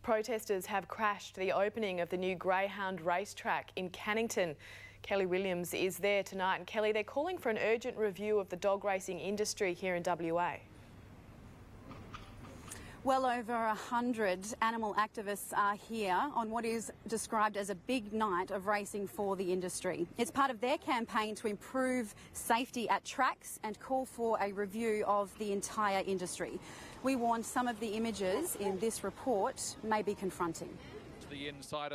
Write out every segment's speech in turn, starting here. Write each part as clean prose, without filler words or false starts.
Protesters have crashed the opening of the new Greyhound Racetrack in Cannington. Kelly Williams is there tonight. And Kelly, they're calling for an urgent review of the dog racing industry here in WA. Well over 100 animal activists are here on what is described as a big night of racing for the industry. It's part of their campaign to improve safety at tracks and call for a review of the entire industry. We warn some of the images in this report may be confronting.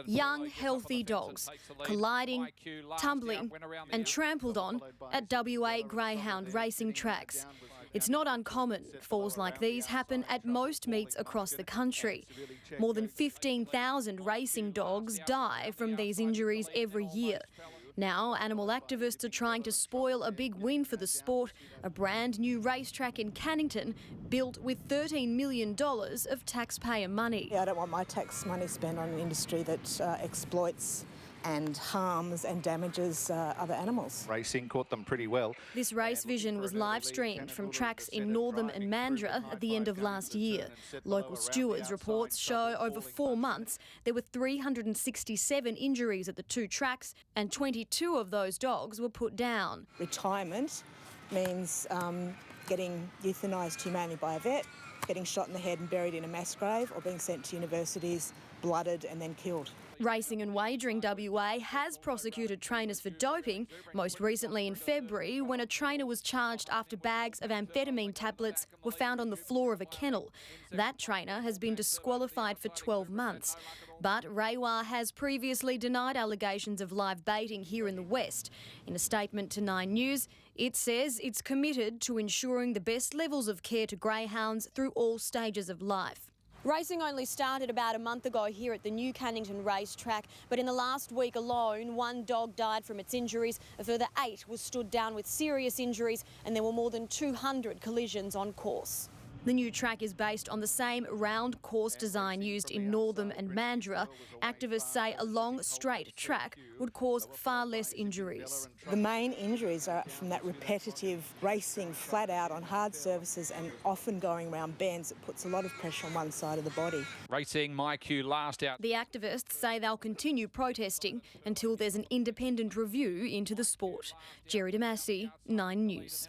Young, healthy dogs colliding, tumbling and trampled on at WA Greyhound racing tracks. It's not uncommon. Falls like these happen at most meets across the country. More than 15,000 racing dogs die from these injuries every year. Now, animal activists are trying to spoil a big win for the sport, a brand new racetrack in Cannington built with $13 million of taxpayer money. I don't want my tax money spent on an industry that exploits and harms and damages other animals. Racing caught them pretty well. This race vision was live streamed from tracks in Northam and Mandurah at the end of last year. Local stewards' reports show over 4 months there were 367 injuries at the two tracks and 22 of those dogs were put down. Retirement means getting euthanised humanely by a vet, getting shot in the head and buried in a mass grave, or being sent to universities, blooded and then killed. Racing and Wagering WA has prosecuted trainers for doping, most recently in February when a trainer was charged after bags of amphetamine tablets were found on the floor of a kennel. That trainer has been disqualified for 12 months. But Rewa has previously denied allegations of live baiting here in the West. In a statement to 9 News, it says it's committed to ensuring the best levels of care to greyhounds through all stages of life. Racing only started about a month ago here at the new Cannington Racetrack, but in the last week alone, 1 dog died from its injuries, a further 8 was stood down with serious injuries, and there were more than 200 collisions on course. The new track is based on the same round course design used in Northam and Mandurah. Activists say a long, straight track would cause far less injuries. The main injuries are from that repetitive racing flat out on hard surfaces and often going around bends. It puts a lot of pressure on one side of the body. Racing my cue last out. The activists say they'll continue protesting until there's an independent review into the sport. Jerry Damasi, 9 News.